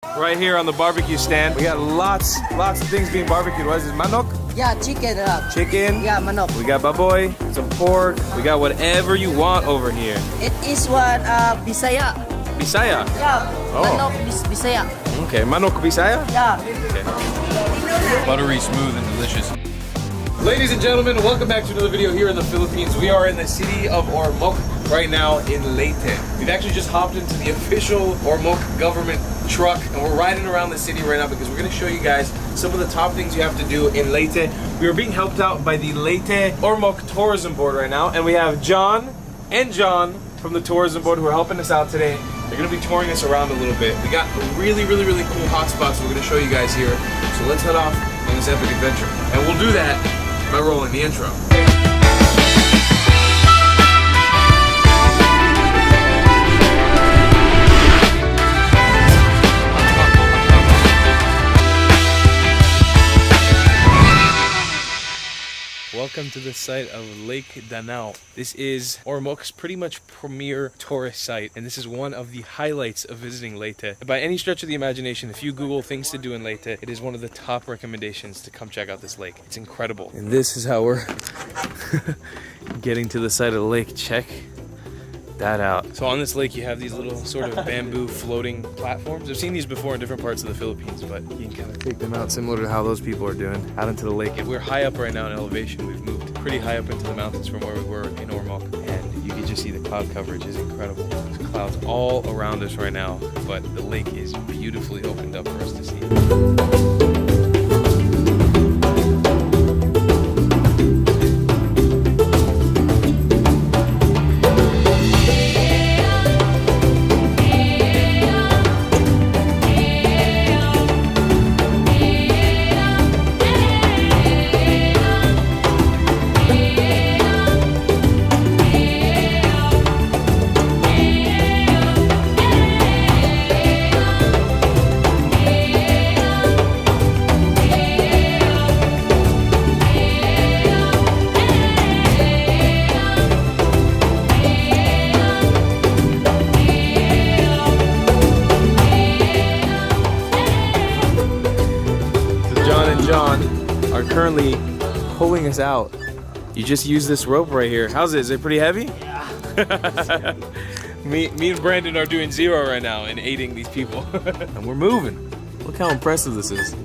Right here on the barbecue stand, we got lots of things being barbecued. What is this, manok? Yeah, chicken. Chicken. Yeah, manok. We got baboy, some pork. We got whatever you want over here. It is one Bisaya. Bisaya? Yeah, Oh. manok Bisaya. Okay, manok Bisaya? Yeah. Okay. Buttery smooth and delicious. Ladies and gentlemen, welcome back to another video here in the Philippines. We are in the city of Ormoc right now in Leyte. We've actually just hopped into the official Ormoc government truck and we're riding around the city right now because we're going to show you guys some of the top things you have to do in Leyte. We are being helped out by the Leyte Ormoc Tourism Board right now, and we have John and John from the tourism board who are helping us out today. They're going to be touring us around a little bit. We got really cool hotspots we're going to show you guys here. So let's head off on this epic adventure. And we'll do that by rolling the intro. Welcome to the site of Lake Danao. This is Ormoc's pretty much premier tourist site, and this is one of the highlights of visiting Leyte. By any stretch of the imagination, if you Google things to do in Leyte, it is one of the top recommendations to come check out this lake. It's incredible. And this is how we're getting to the side of the lake. Check that out. So on this lake you have these little sort of bamboo floating platforms. I've seen these before in different parts of the Philippines, but you can kind of take them out similar to how those people are doing out into the lake. And we're high up right now in elevation. We've moved pretty high up into the mountains from where we were in Ormoc, and you can just see the cloud coverage is incredible. There's clouds all around us right now, but the lake is beautifully opened up for us to see. John are currently pulling us out. You just use this rope right here. How's it? Is it pretty heavy? Yeah. me and Brandon are doing zero right now and aiding these people. And we're moving. Look how impressive this is.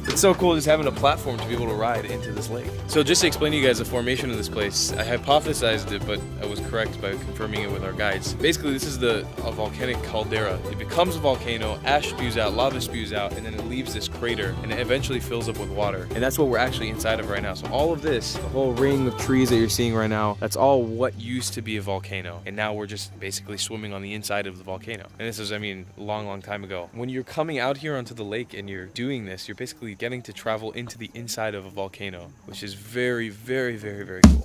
It's so cool just having a platform to be able to ride into this lake. So just to explain to you guys the formation of this place, I hypothesized it, but I was correct by confirming it with our guides. Basically, this is a volcanic caldera. It becomes a volcano, ash spews out, lava spews out, and then it leaves this crater, and it eventually fills up with water. And that's what we're actually inside of right now. So all of this, the whole ring of trees that you're seeing right now, that's all what used to be a volcano. And now we're just basically swimming on the inside of the volcano. And this is, I mean, a long time ago. When you're coming out here onto the lake and you're doing this, you're basically getting to travel into the inside of a volcano, which is very cool.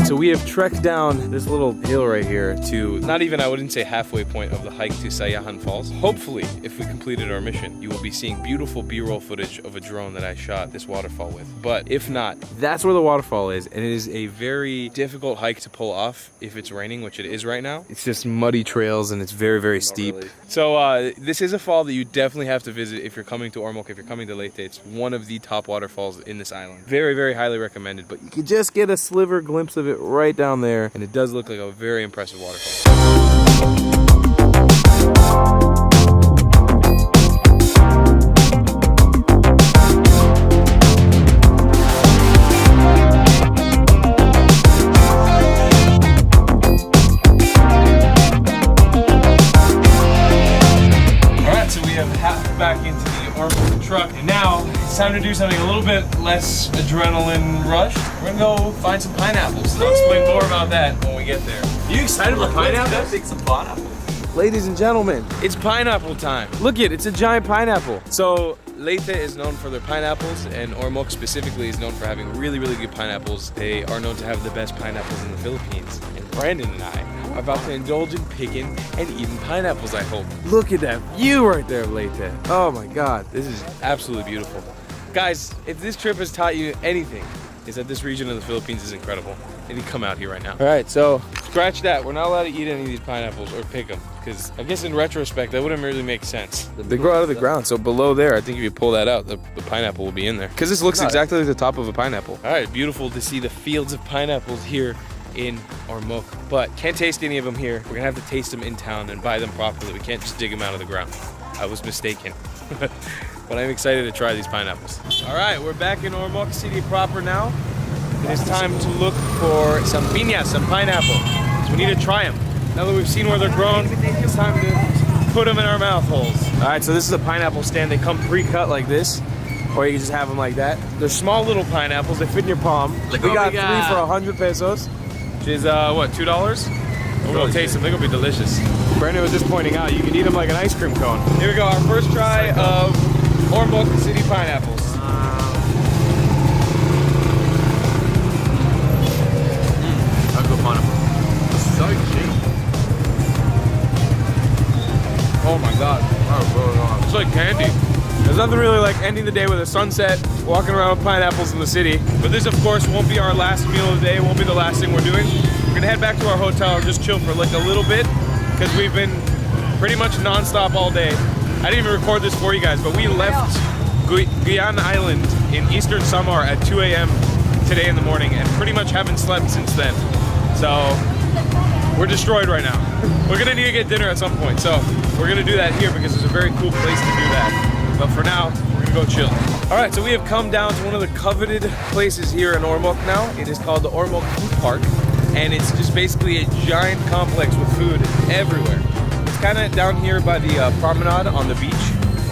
So we have trekked down this little hill right here to not even, I wouldn't say halfway point of the hike to Sayahan Falls. Hopefully, if we completed our mission, you will be seeing beautiful B-roll footage of a drone that I shot this waterfall with. But if not, that's where the waterfall is, and it is a very difficult hike to pull off if it's raining, which it is right now. It's just muddy trails and it's very steep. Really. So this is a fall that you definitely have to visit if you're coming to Ormoc, if you're coming to Leyte. It's one of the top waterfalls in this island. Very highly recommended, but you can just get a sliver glimpse of it right down there, and it does look like a very impressive waterfall. Alright, so we have hopped back into the Ormoc truck, and now it's time to do something a little bit less adrenaline rushed. We're gonna go find some pineapples. I'll explain more about that when we get there. Are you excited about pineapples? Let's take some pineapples. Ladies and gentlemen, it's pineapple time. Look it's a giant pineapple. So Leyte is known for their pineapples, and Ormoc specifically is known for having really, really good pineapples. They are known to have the best pineapples in the Philippines. And Brandon and I are about to indulge in picking and eating pineapples, I hope. Look at that view right there of Leyte. Oh my God, this is absolutely beautiful. Guys, if this trip has taught you anything, is that this region of the Philippines is incredible. And you come out here right now. All right, so scratch that. We're not allowed to eat any of these pineapples or pick them, because I guess in retrospect, that wouldn't really make sense. They grow out of the ground, so below there, I think if you pull that out, the pineapple will be in there. Because this looks exactly like the top of a pineapple. All right, beautiful to see the fields of pineapples here in Ormoc, but can't taste any of them here. We're gonna have to taste them in town and buy them properly. We can't just dig them out of the ground. I was mistaken. But I'm excited to try these pineapples. All right, we're back in Ormoc City proper now. It is time to look for some piñas, some pineapple. So we need to try them. Now that we've seen where they're grown, it's time to put them in our mouth holes. All right, so this is a pineapple stand. They come pre-cut like this, or you can just have them like that. They're small little pineapples. They fit in your palm. We got 3 for 100 pesos, which is what, $2? We're gonna taste them. They're gonna be delicious. Brandon was just pointing out, you can eat them like an ice cream cone. Here we go, our first try of Ormoc City pineapples. So cheap. Oh my God. It's like candy. There's nothing really like ending the day with a sunset, walking around with pineapples in the city. But this, of course, won't be our last meal of the day. It won't be the last thing we're doing. We're gonna head back to our hotel and just chill for like a little bit, because we've been pretty much non-stop all day. I didn't even record this for you guys, but we left Guyana Island in Eastern Samar at 2 a.m. today in the morning and pretty much haven't slept since then. So we're destroyed right now. We're gonna need to get dinner at some point, so we're gonna do that here because it's a very cool place to do that. But for now, we're gonna go chill. All right, so we have come down to one of the coveted places here in Ormoc now. It is called the Ormoc Food Park, and it's just basically a giant complex with food everywhere. It's kind of down here by the promenade on the beach,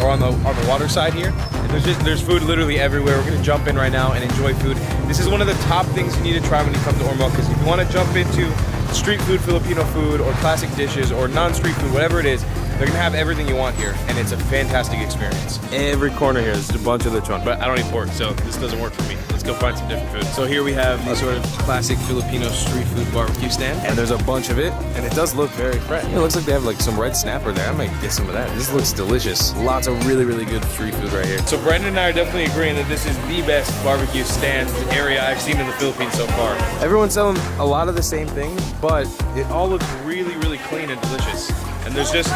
or on the water side here. And there's food literally everywhere. We're gonna jump in right now and enjoy food. This is one of the top things you need to try when you come to Ormoc, because if you want to jump into street food, Filipino food, or classic dishes, or non-street food, whatever it is, they're gonna have everything you want here, and it's a fantastic experience. Every corner here is a bunch of lechon, but I don't eat pork, so this doesn't work for me. Let's go find some different food. So here we have the sort of classic Filipino street food barbecue stand, and there's a bunch of it, and it does look very fresh. It looks like they have like some red snapper there. I might get some of that. This looks delicious. Lots of really, really good street food right here. So Brendan and I are definitely agreeing that this is the best barbecue stand area I've seen in the Philippines so far. Everyone's selling a lot of the same things, but it all looks really, really clean and delicious. And there's just,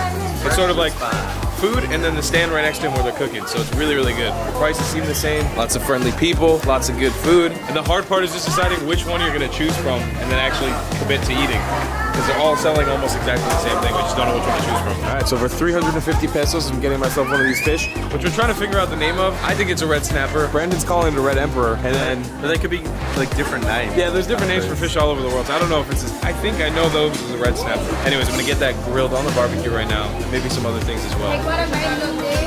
it's sort of like food and then the stand right next to them where they're cooking. So it's really, really good. The prices seem the same. Lots of friendly people, lots of good food. And the hard part is just deciding which one you're gonna choose from and then actually commit to eating. Because they're all selling almost exactly the same thing. We just don't know which one to choose from. All right, so for 350 pesos, I'm getting myself one of these fish, which we're trying to figure out the name of. I think it's a red snapper. Brandon's calling it a red emperor. And then, But they could be like different names. yeah, there's different names for fish all over the world. So I don't know if it's, I think I know those as a red snapper. Anyways, I'm gonna get that grilled on the barbecue right now. And maybe some other things as well.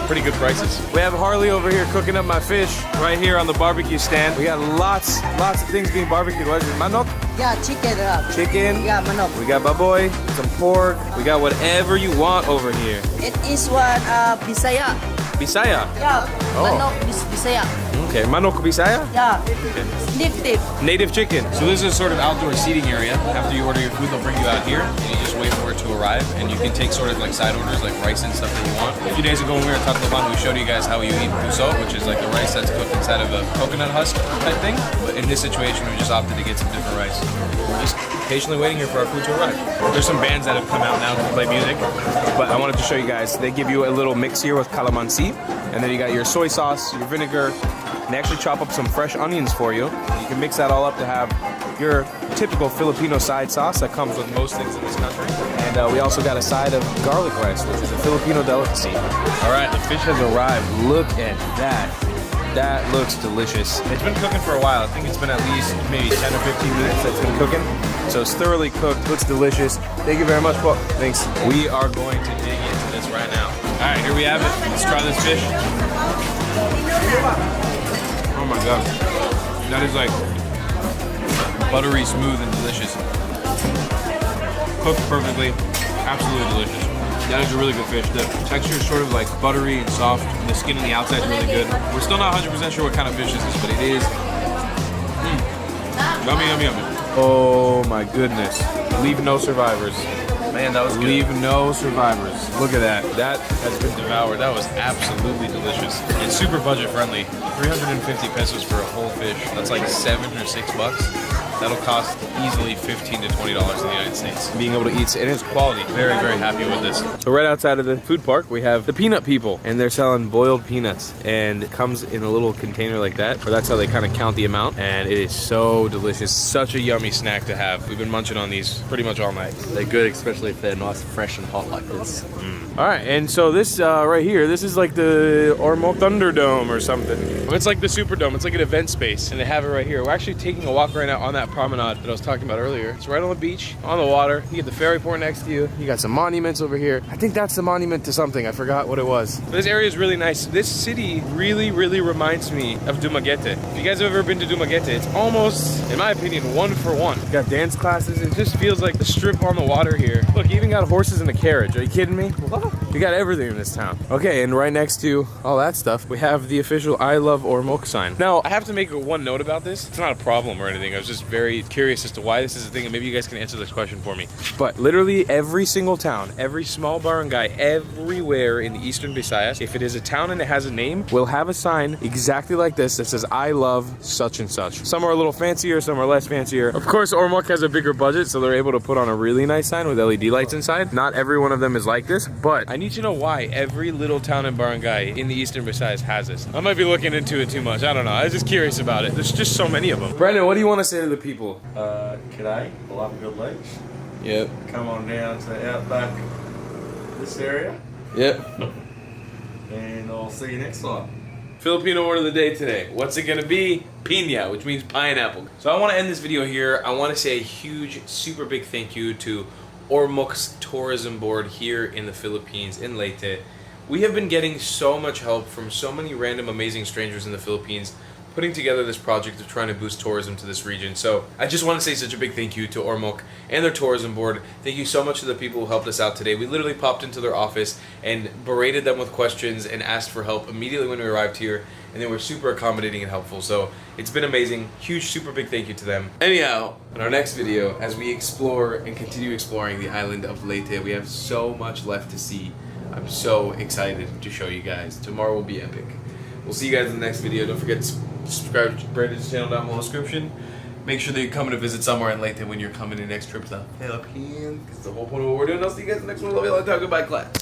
Pretty good prices. We have Harley over here cooking up my fish right here on the barbecue stand. We got lots of things being barbecued. What is it? Manok? Yeah, chicken. Chicken. Yeah, manok. We got baboy, some pork. We got whatever you want over here. It is one Bisaya. Bisaya. Yeah, Oh. manok Bisaya. Okay, manok bisaya? Yeah, dip. Native chicken. So this is sort of outdoor seating area. After you order your food, they'll bring you out here, and you just wait for it to arrive, and you can take sort of like side orders, like rice and stuff that you want. A few days ago when we were at Tacloban, we showed you guys how you eat puso, which is like the rice that's cooked inside of a coconut husk type thing. But in this situation, we just opted to get some different rice. We're just patiently waiting here for our food to arrive. There's some bands that have come out now to play music, but I wanted to show you guys. They give you a little mix here with calamansi, and then you got your soy sauce, your vinegar, and they actually chop up some fresh onions for you. You can mix that all up to have your typical Filipino side sauce that comes with most things in this country. And we also got a side of garlic rice, which is a Filipino delicacy. All right, the fish has arrived. Look at that. That looks delicious. It's been cooking for a while. I think it's been at least maybe 10 or 15 minutes that it's been cooking. So it's thoroughly cooked, looks delicious. Thank you very much, Paul. Thanks. We are going to dig into this right now. All right, here we have it. Let's try this fish. Oh my God. That is like Buttery, smooth, and delicious. cooked perfectly. Absolutely delicious. That is a really good fish. The texture is sort of like buttery and soft, and the skin on the outside is really good. We're still not 100% sure what kind of fish this is, but it is yummy, yummy, yummy. Oh my goodness. Leave no survivors. Man, that was good. Leave no survivors. Look at that. That has been devoured. That was absolutely delicious. It's super budget friendly. 350 pesos for a whole fish. That's like $7 or $6. That'll cost easily $15 to $20 in the United States. Being able to eat, and it's Quality. Very, very happy with this. So right outside of the food park, we have the peanut people, and they're selling boiled peanuts, and it comes in a little container like that, or that's how they kind of count the amount, and it is so delicious. Such a yummy snack to have. We've been munching on these pretty much all night. They're good, especially if they're nice, fresh, and hot like this. All right, and so this right here, this is like the Ormoc Thunderdome or something. It's like the Superdome. It's like an event space, and they have it right here. We're actually taking a walk right now on that promenade that I was talking about earlier. It's right on the beach, on the water. You get the ferry port next to you. You got some monuments over here. I think that's the monument to something. I forgot what it was. But this area is really nice. This city really, really reminds me of Dumaguete. If you guys have ever been to Dumaguete, it's almost, in my opinion, one for one. You got dance classes. It just feels like the strip on the water here. Look, you even got horses in the carriage. Are you kidding me? You got everything in this town. Okay, and right next to all that stuff, we have the official I Love Ormoc sign. Now, I have to make one note about this. It's not a problem or anything. I was just very curious as to why this is a thing, and maybe you guys can answer this question for me. But literally every single town, every small barangay, everywhere in the Eastern Visayas, if it is a town and it has a name, will have a sign exactly like this that says I love such and such. Some are a little fancier, some are less fancier. Of course, Ormoc has a bigger budget, so they're able to put on a really nice sign with LED lights inside. Not every one of them is like this, but I need to know why every little town and barangay in the Eastern Visayas has this. I might be looking into it too much. I don't know. I was just curious about it. There's just so many of them. Brandon, what do you want to say to the people? G'day, love good lakes. Yep. Come on down to Outback, this area, Yep. and I'll see you next time. Filipino word of the day today. What's it gonna be? Piña, which means pineapple. So I want to end this video here. I want to say a huge, super big thank you to Ormoc's tourism board here in the Philippines, in Leyte. We have been getting so much help from so many random amazing strangers in the Philippines putting together this project of trying to boost tourism to this region. So I just want to say such a big thank you to Ormoc and their tourism board. Thank you so much to the people who helped us out today. We literally popped into their office and berated them with questions and asked for help immediately when we arrived here, and they were super accommodating and helpful. So it's been amazing. Huge, super big thank you to them. Anyhow, in our next video, as we explore and continue exploring the island of Leyte, we have so much left to see. I'm so excited to show you guys. Tomorrow will be epic. We'll see you guys in the next video. Don't forget to subscribe to Brandon's channel down below in the description. Make sure that you're coming to visit somewhere in Leyte when you're coming your next trip to the Philippines. That's the whole point of what we're doing. I'll see you guys in the next one. Love you all. Goodbye, class.